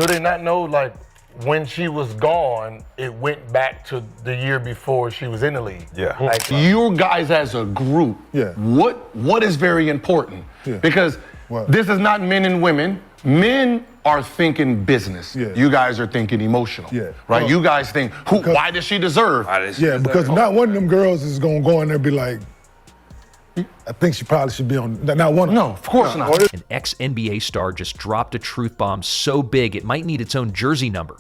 Do they not know, like, when she was gone, it went back to the year before she was in the league? Yeah. Like, You guys as a group, what is very important? Because this is not men and women. Men are thinking business. You guys are thinking emotional. Right? You guys think, why does she deserve? Because not one of them girls is gonna go in there and be like, I think she probably should be on. Not one of them. No, of course not. An ex-NBA star just dropped a truth bomb so big it might need its own jersey number.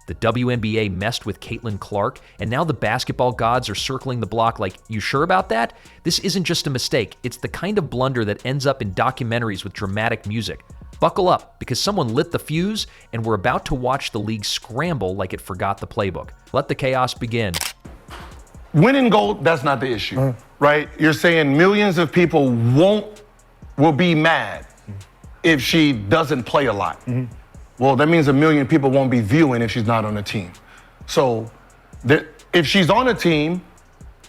The WNBA messed with Caitlin Clark, and now the basketball gods are circling the block like, you sure about that? This isn't just a mistake. It's the kind of blunder that ends up in documentaries with dramatic music. Buckle up, because someone lit the fuse, and we're about to watch the league scramble like it forgot the playbook. Let the chaos begin. Winning gold, that's not the issue, right? You're saying millions of people will be mad if she doesn't play a lot. Well, that means a million people won't be viewing if she's not on the team. So if she's on a team,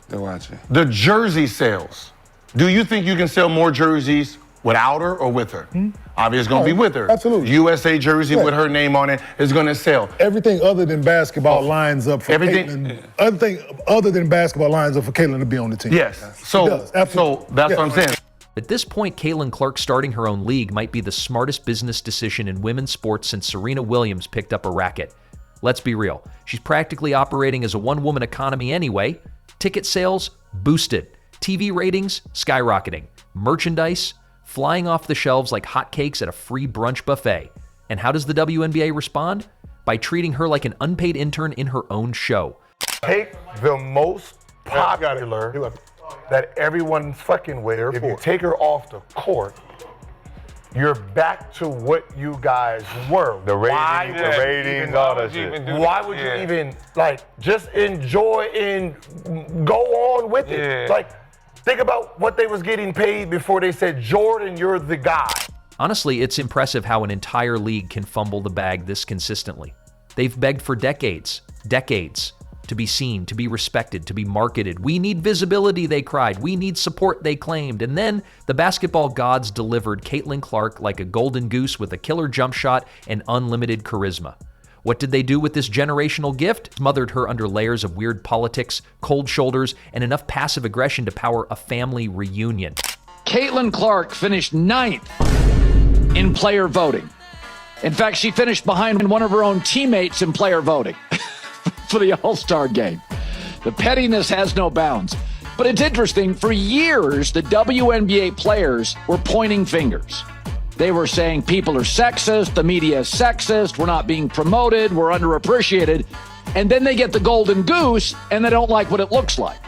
they're watching. The jersey sales. Do you think you can sell more jerseys without her or with her? Obviously, it's going to be with her. Absolutely. USA jersey with her name on it is going to sell. Everything other than basketball lines up for Caitlin. Everything other than basketball lines up for Caitlin to be on the team. Yes. So that's what I'm saying. At this point, Caitlin Clark starting her own league might be the smartest business decision in women's sports since Serena Williams picked up a racket. Let's be real. She's practically operating as a one-woman economy anyway. Ticket sales boosted. TV ratings skyrocketing. Merchandise flying off the shelves like hotcakes at a free brunch buffet. And how does the WNBA respond? By treating her like an unpaid intern in her own show. Take the most popular that everyone's fucking with her. If you take her off the court, you're back to what you guys were. The ratings, all that shit. Why would you even, like, just enjoy and go on with it? Like, think about what they was getting paid before they said, Jordan, you're the guy. Honestly, it's impressive how an entire league can fumble the bag this consistently. They've begged for decades, to be seen, to be respected, to be marketed. We need visibility, they cried. We need support, they claimed. And then the basketball gods delivered Caitlin Clark like a golden goose with a killer jump shot and unlimited charisma. What did they do with this generational gift? Smothered her under layers of weird politics, cold shoulders, and enough passive aggression to power a family reunion. Caitlin Clark finished 9th in player voting. In fact, she finished behind one of her own teammates in player voting for the All-Star game. The pettiness has no bounds. But it's interesting, for years, the WNBA players were pointing fingers. They were saying people are sexist, the media is sexist, we're not being promoted, we're underappreciated. And then they get the golden goose and they don't like what it looks like.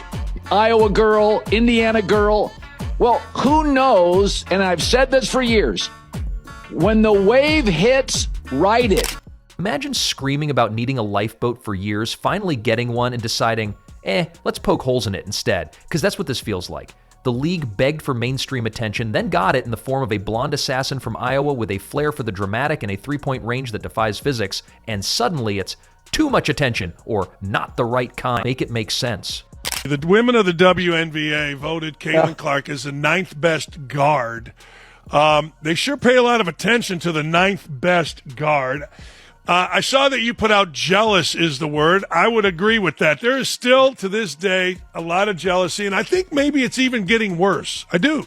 Iowa girl, Indiana girl. Well, who knows, and I've said this for years, when the wave hits, ride it. Imagine screaming about needing a lifeboat for years, finally getting one and deciding, let's poke holes in it instead, because that's what this feels like. The league begged for mainstream attention, then got it in the form of a blonde assassin from Iowa with a flair for the dramatic and a three-point range that defies physics, and suddenly it's too much attention, or not the right kind. Make it make sense. The women of the WNBA voted Caitlin Clark as the 9th best guard. They sure pay a lot of attention to the 9th best guard. I saw that you put out jealous is the word. I would agree with that. There is still, to this day, a lot of jealousy, and I think maybe it's even getting worse. I do.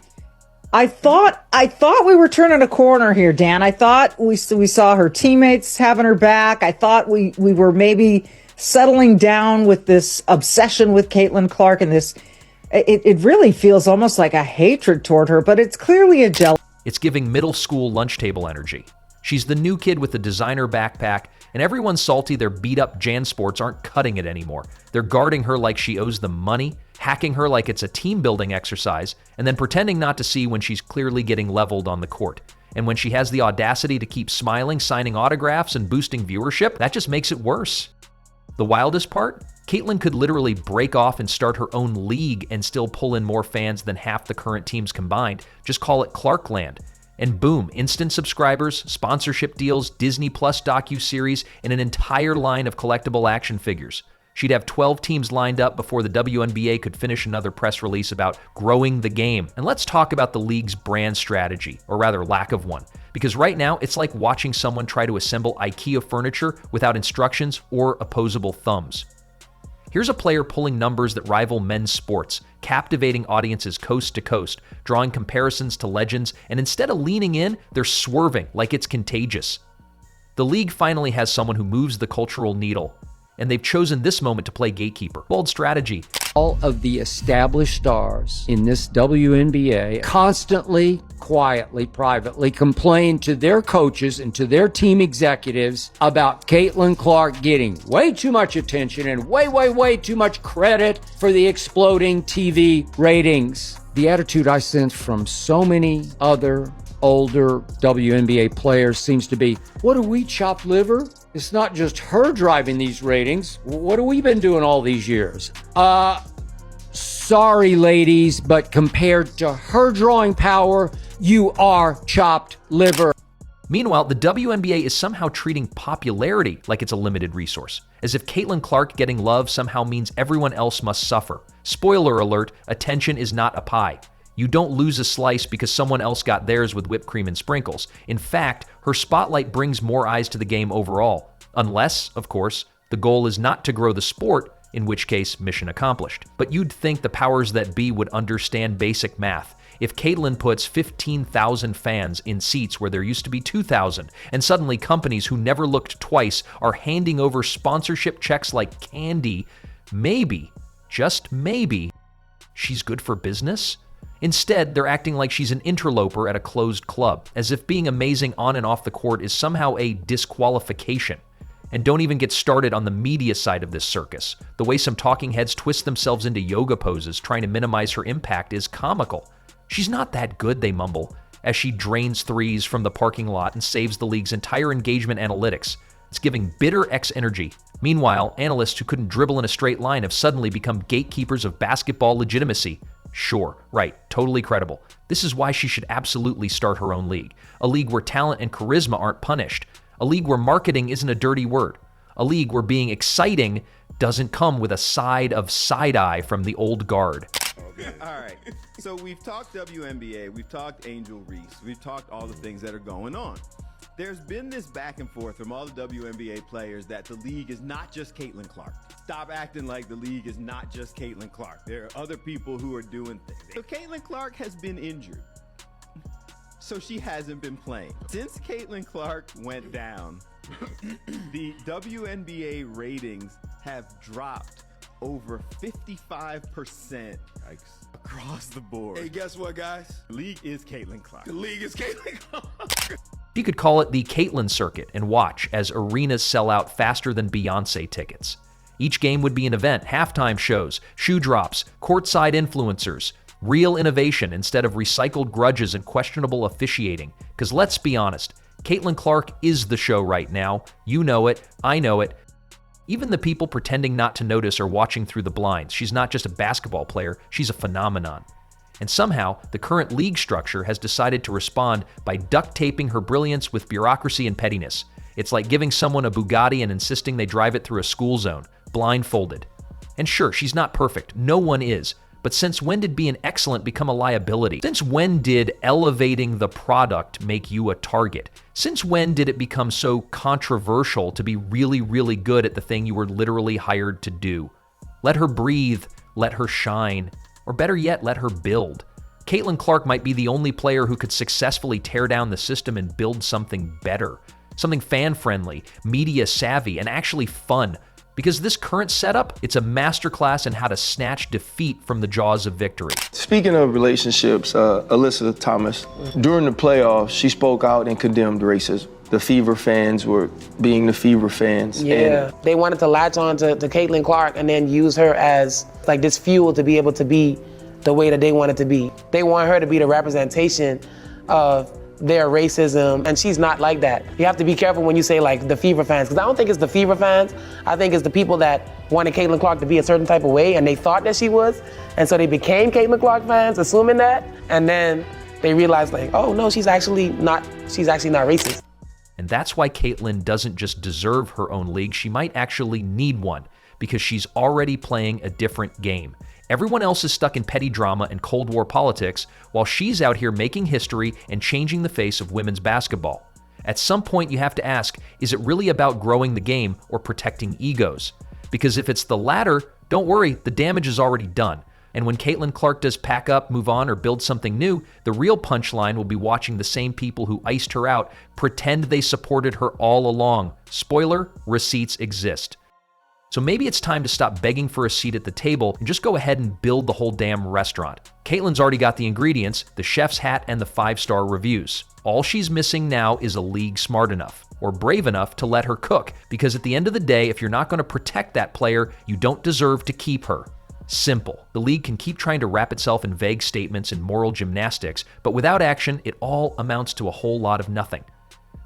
I thought we were turning a corner here, Dan. I thought we saw her teammates having her back. I thought we were maybe settling down with this obsession with Caitlin Clark and this. It really feels almost like a hatred toward her, but it's clearly a jealousy. It's giving middle school lunch table energy. She's the new kid with the designer backpack, and everyone's salty their beat-up Jan Sports aren't cutting it anymore. They're guarding her like she owes them money, hacking her like it's a team-building exercise, and then pretending not to see when she's clearly getting leveled on the court. And when she has the audacity to keep smiling, signing autographs, and boosting viewership, that just makes it worse. The wildest part? Caitlin could literally break off and start her own league and still pull in more fans than half the current teams combined. Just call it Clarkland. And boom, instant subscribers, sponsorship deals, Disney Plus docuseries, and an entire line of collectible action figures. She'd have 12 teams lined up before the WNBA could finish another press release about growing the game. And let's talk about the league's brand strategy, or rather lack of one. Because right now, it's like watching someone try to assemble IKEA furniture without instructions or opposable thumbs. Here's a player pulling numbers that rival men's sports, captivating audiences coast to coast, drawing comparisons to legends, and instead of leaning in, they're swerving like it's contagious. The league finally has someone who moves the cultural needle, and they've chosen this moment to play gatekeeper. Bold strategy. All of the established stars in this WNBA constantly, quietly, privately complain to their coaches and to their team executives about Caitlin Clark getting way too much attention and way too much credit for the exploding TV ratings. The attitude I sense from so many other older WNBA players seems to be, what are we, chopped liver? It's not just her driving these ratings. What have we been doing all these years? Sorry, ladies, but compared to her drawing power, you are chopped liver. Meanwhile, the WNBA is somehow treating popularity like it's a limited resource, as if Caitlin Clark getting love somehow means everyone else must suffer. Spoiler alert, attention is not a pie. You don't lose a slice because someone else got theirs with whipped cream and sprinkles. In fact, her spotlight brings more eyes to the game overall. Unless, of course, the goal is not to grow the sport, in which case, mission accomplished. But you'd think the powers that be would understand basic math. If Caitlin puts 15,000 fans in seats where there used to be 2,000, and suddenly companies who never looked twice are handing over sponsorship checks like candy, maybe, just maybe, she's good for business? Instead, they're acting like she's an interloper at a closed club, as if being amazing on and off the court is somehow a disqualification. And don't even get started on the media side of this circus. The way some talking heads twist themselves into yoga poses trying to minimize her impact is comical. She's not that good, they mumble, as she drains threes from the parking lot and saves the league's entire engagement analytics. It's giving bitter X energy. Meanwhile, analysts who couldn't dribble in a straight line have suddenly become gatekeepers of basketball legitimacy. Sure, right, totally credible. This is why she should absolutely start her own league. A league where talent and charisma aren't punished. A league where marketing isn't a dirty word. A league where being exciting doesn't come with a side of side-eye from the old guard. Okay. All right. So we've talked WNBA, we've talked Angel Reese, we've talked all the things that are going on. There's been this back and forth from all the WNBA players that the league is not just Caitlin Clark. Stop acting like the league is not just Caitlin Clark. There are other people who are doing things. So Caitlin Clark has been injured, so she hasn't been playing. Since Caitlin Clark went down, the WNBA ratings have dropped over 55%. Yikes. Across the board. Hey, guess what, guys? The league is Caitlin Clark. The league is Caitlin Clark. You could call it the Caitlin circuit and watch as arenas sell out faster than Beyonce tickets. Each game would be an event, halftime shows, shoe drops, courtside influencers, real innovation instead of recycled grudges and questionable officiating. Because let's be honest, Caitlin Clark is the show right now. You know it, I know it. Even the people pretending not to notice are watching through the blinds. She's not just a basketball player, she's a phenomenon. And somehow, the current league structure has decided to respond by duct taping her brilliance with bureaucracy and pettiness. It's like giving someone a Bugatti and insisting they drive it through a school zone, blindfolded. And sure, she's not perfect. No one is. But since when did being excellent become a liability? Since when did elevating the product make you a target? Since when did it become so controversial to be really, really good at the thing you were literally hired to do? Let her breathe, let her shine, or better yet, let her build. Caitlin Clark might be the only player who could successfully tear down the system and build something better, something fan-friendly, media-savvy, and actually fun. Because this current setup, it's a masterclass in how to snatch defeat from the jaws of victory. Speaking of relationships, Alyssa Thomas, during the playoffs, she spoke out and condemned racism. The Fever fans were being the Fever fans. Yeah, they wanted to latch on to Caitlin Clark and then use her as like this fuel to be able to be the way that they wanted to be. They want her to be the representation of their racism, and she's not like that. You have to be careful when you say like the Fever fans, because I don't think it's the Fever fans. I think it's the people that wanted Caitlin Clark to be a certain type of way, and they thought that she was, and so they became Caitlin Clark fans, assuming that, and then they realized like, oh no, she's actually not racist. And that's why Caitlin doesn't just deserve her own league, she might actually need one. because she's already playing a different game. Everyone else is stuck in petty drama and Cold War politics, while she's out here making history and changing the face of women's basketball. At some point, you have to ask, is it really about growing the game or protecting egos? Because if it's the latter, don't worry, the damage is already done. And when Caitlin Clark does pack up, move on, or build something new, the real punchline will be watching the same people who iced her out pretend they supported her all along. Spoiler, receipts exist. So maybe it's time to stop begging for a seat at the table and just go ahead and build the whole damn restaurant. Caitlin's already got the ingredients, the chef's hat, and the 5-star reviews. All she's missing now is a league smart enough or brave enough to let her cook, because at the end of the day, if you're not going to protect that player, you don't deserve to keep her. Simple. The league can keep trying to wrap itself in vague statements and moral gymnastics, but without action, it all amounts to a whole lot of nothing.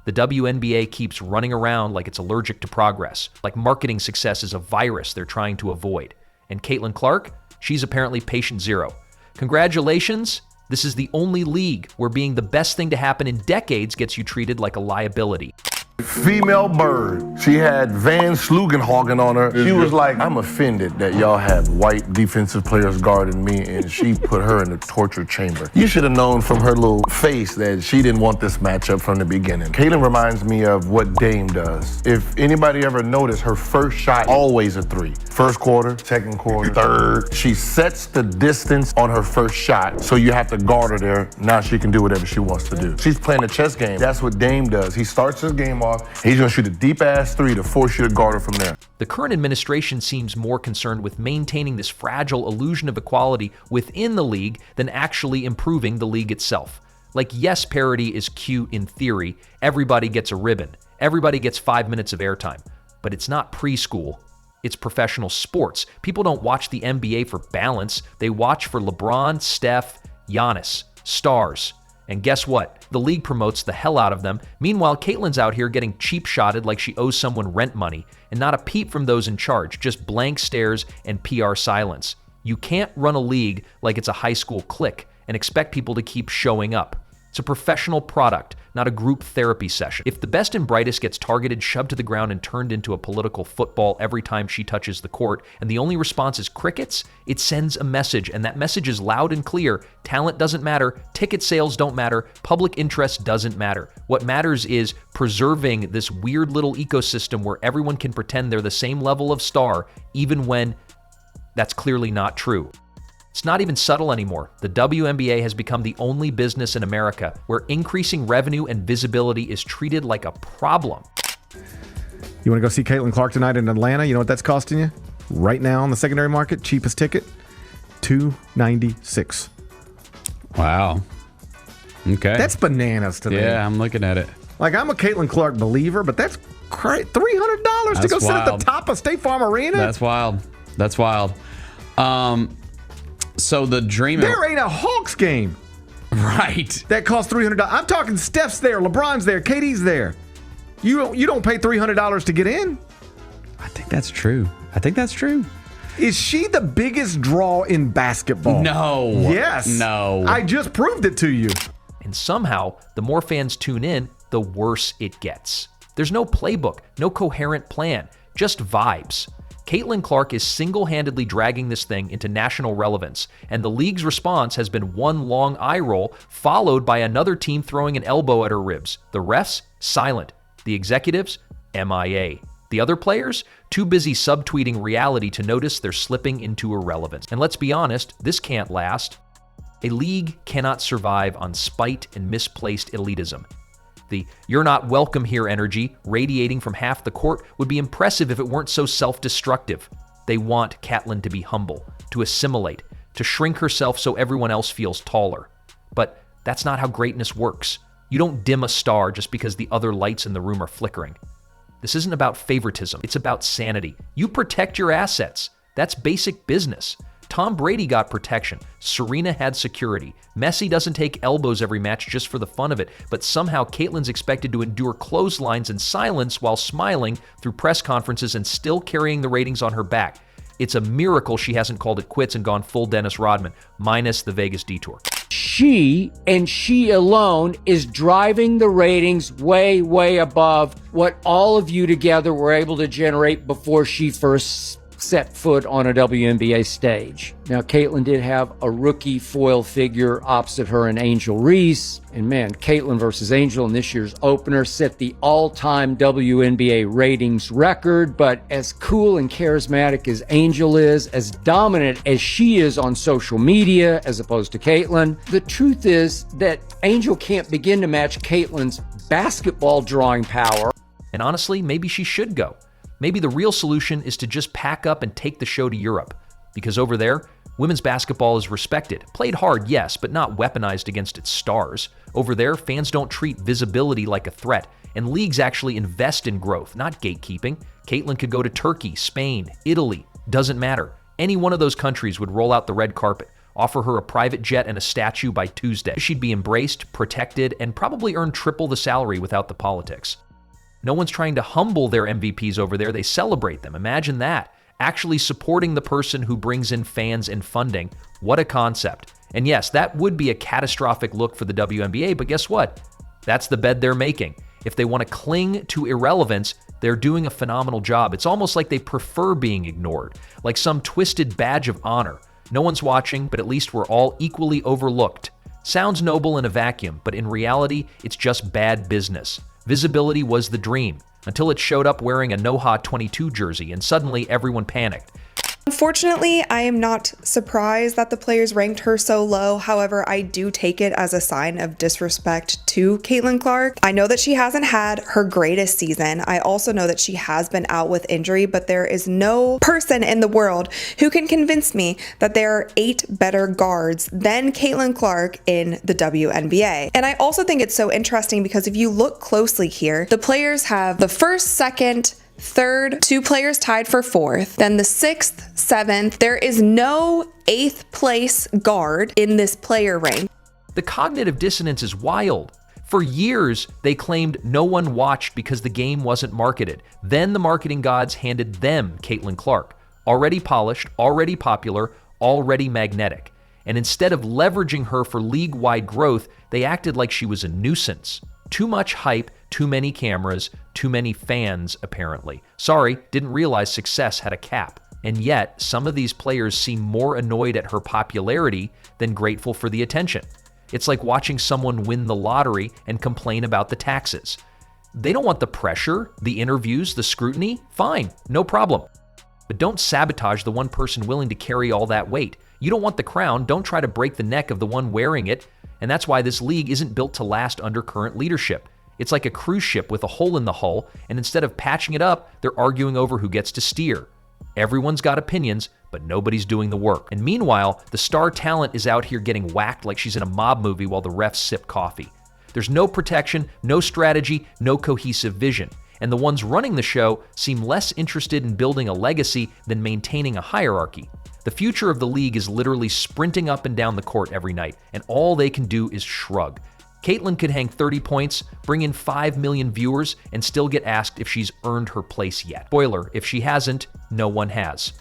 The WNBA keeps running around like it's allergic to progress, like marketing success is a virus they're trying to avoid. And Caitlin Clark, she's apparently patient zero. Congratulations, this is the only league where being the best thing to happen in decades gets you treated like a liability. Female bird. She had Van Slugenhagen on her. She was like, I'm offended that y'all have white defensive players guarding me, and she put her in the torture chamber. You should have known from her little face that she didn't want this matchup from the beginning. Caitlin reminds me of what Dame does. If anybody ever noticed, her first shot, always a 3. First quarter, second quarter, third. She sets the distance on her first shot, so you have to guard her there. Now she can do whatever she wants to do. She's playing a chess game. That's what Dame does. He starts his game off. He's going to shoot a deep-ass 3 to force you to guard her from there. The current administration seems more concerned with maintaining this fragile illusion of equality within the league than actually improving the league itself. Like, yes, parity is cute in theory. Everybody gets a ribbon. Everybody gets 5 minutes of airtime. But it's not preschool. It's professional sports. People don't watch the NBA for balance. They watch for LeBron, Steph, Giannis, stars. And guess what? The league promotes the hell out of them. Meanwhile, Caitlin's out here getting cheap-shotted like she owes someone rent money, and not a peep from those in charge, just blank stares and PR silence. You can't run a league like it's a high school clique and expect people to keep showing up. It's a professional product, not a group therapy session. If the best and brightest gets targeted, shoved to the ground, and turned into a political football every time she touches the court, and the only response is crickets, it sends a message, and that message is loud and clear. Talent doesn't matter, ticket sales don't matter, public interest doesn't matter. What matters is preserving this weird little ecosystem where everyone can pretend they're the same level of star, even when that's clearly not true. It's not even subtle anymore. The WNBA has become the only business in America where increasing revenue and visibility is treated like a problem. You want to go see Caitlin Clark tonight in Atlanta? You know what that's costing you? Right now on the secondary market, cheapest ticket, $296. Wow. Okay. That's bananas to me. Yeah, I'm looking at it. Like, I'm a Caitlin Clark believer, but that's $300 to go sit at the top of State Farm Arena? That's wild. That's wild. So the dream... There ain't a Hawks game. Right. That costs $300. I'm talking Steph's there, LeBron's there, KD's there. You don't pay $300 to get in? I think that's true. Is she the biggest draw in basketball? No. Yes. No. I just proved it to you. And somehow, the more fans tune in, the worse it gets. There's no playbook, no coherent plan, just vibes. Caitlin Clark is single-handedly dragging this thing into national relevance, and the league's response has been one long eye roll, followed by another team throwing an elbow at her ribs. The refs, silent. The executives, MIA. The other players, too busy subtweeting reality to notice they're slipping into irrelevance. And let's be honest, this can't last. A league cannot survive on spite and misplaced elitism. The "you're not welcome here" energy radiating from half the court would be impressive if it weren't so self-destructive. They want Caitlin to be humble, to assimilate, to shrink herself so everyone else feels taller. But that's not how greatness works. You don't dim a star just because the other lights in the room are flickering. This isn't about favoritism, it's about sanity. You protect your assets. That's basic business. Tom Brady got protection. Serena had security. Messi doesn't take elbows every match just for the fun of it, but somehow Caitlin's expected to endure clotheslines in silence while smiling through press conferences and still carrying the ratings on her back. It's a miracle she hasn't called it quits and gone full Dennis Rodman, minus the Vegas detour. She, and she alone, is driving the ratings way, way above what all of you together were able to generate before she first set foot on a WNBA stage. Now, Caitlin did have a rookie foil figure opposite her in Angel Reese. And man, Caitlin versus Angel in this year's opener set the all-time WNBA ratings record. But as cool and charismatic as Angel is, as dominant as she is on social media as opposed to Caitlin, the truth is that Angel can't begin to match Caitlin's basketball drawing power. And honestly, maybe she should go. Maybe the real solution is to just pack up and take the show to Europe. Because over there, women's basketball is respected. Played hard, yes, but not weaponized against its stars. Over there, fans don't treat visibility like a threat, and leagues actually invest in growth, not gatekeeping. Caitlin could go to Turkey, Spain, Italy, doesn't matter. Any one of those countries would roll out the red carpet, offer her a private jet and a statue by Tuesday. She'd be embraced, protected, and probably earn triple the salary without the politics. No one's trying to humble their MVPs over there. They celebrate them. Imagine that. Actually supporting the person who brings in fans and funding. What a concept. And yes, that would be a catastrophic look for the WNBA, but guess what? That's the bed they're making. If they want to cling to irrelevance, they're doing a phenomenal job. It's almost like they prefer being ignored, like some twisted badge of honor. No one's watching, but at least we're all equally overlooked. Sounds noble in a vacuum, but in reality, it's just bad business. Visibility was the dream, until it showed up wearing a Noha 22 jersey, and suddenly everyone panicked. Unfortunately, I am not surprised that the players ranked her so low. However, I do take it as a sign of disrespect to Caitlin Clark. I know that she hasn't had her greatest season. I also know that she has been out with injury, but there is no person in the world who can convince me that there are 8 better guards than Caitlin Clark in the WNBA. And I also think it's so interesting because if you look closely here, the players have the first, second, third, 2 players tied for 4th, then the 6th, 7th. There is no 8th place guard in this player rank. The cognitive dissonance is wild. For years, they claimed no one watched because the game wasn't marketed. Then the marketing gods handed them Caitlin Clark, already polished, already popular, already magnetic. And instead of leveraging her for league-wide growth, they acted like she was a nuisance. Too much hype, too many cameras, too many fans, apparently. Sorry, didn't realize success had a cap. And yet, some of these players seem more annoyed at her popularity than grateful for the attention. It's like watching someone win the lottery and complain about the taxes. They don't want the pressure, the interviews, the scrutiny. Fine, no problem. But don't sabotage the one person willing to carry all that weight. You don't want the crown, don't try to break the neck of the one wearing it. And that's why this league isn't built to last under current leadership. It's like a cruise ship with a hole in the hull, and instead of patching it up, they're arguing over who gets to steer. Everyone's got opinions, but nobody's doing the work. And meanwhile, the star talent is out here getting whacked like she's in a mob movie while the refs sip coffee. There's no protection, no strategy, no cohesive vision. And the ones running the show seem less interested in building a legacy than maintaining a hierarchy. The future of the league is literally sprinting up and down the court every night, and all they can do is shrug. Caitlin could hang 30 points, bring in 5 million viewers, and still get asked if she's earned her place yet. Spoiler, if she hasn't, no one has.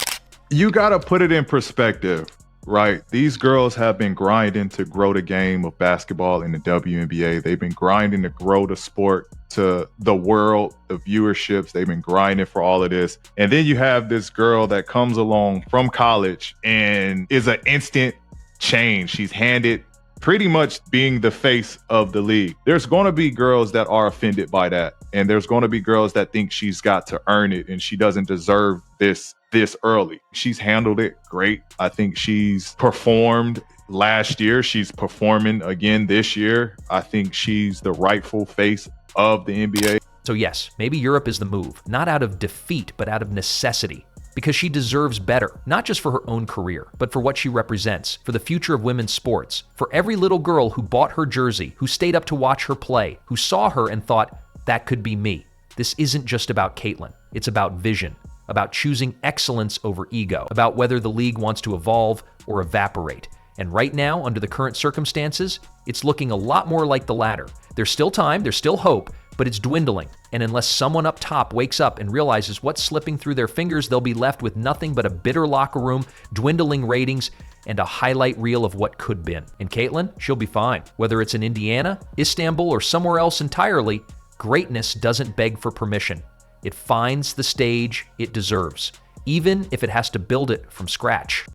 You gotta put it in perspective, right? These girls have been grinding to grow the game of basketball in the WNBA. They've been grinding to grow the sport to the world, the viewerships. They've been grinding for all of this. And then you have this girl that comes along from college and is an instant change. She's handed pretty much being the face of the league. There's going to be girls that are offended by that. And there's going to be girls that think she's got to earn it and she doesn't deserve this early. She's handled it great. I think she's performed last year. She's performing again this year. I think she's the rightful face of the NBA. So yes, maybe Europe is the move, not out of defeat, but out of necessity. Because she deserves better, not just for her own career, but for what she represents, for the future of women's sports, for every little girl who bought her jersey, who stayed up to watch her play, who saw her and thought, that could be me. This isn't just about Caitlin. It's about vision, about choosing excellence over ego, about whether the league wants to evolve or evaporate. And right now, under the current circumstances, it's looking a lot more like the latter. There's still time, there's still hope, but it's dwindling. And unless someone up top wakes up and realizes what's slipping through their fingers, they'll be left with nothing but a bitter locker room, dwindling ratings, and a highlight reel of what could been. And Caitlin, she'll be fine. Whether it's in Indiana, Istanbul, or somewhere else entirely, greatness doesn't beg for permission. It finds the stage it deserves. even if it has to build it from scratch.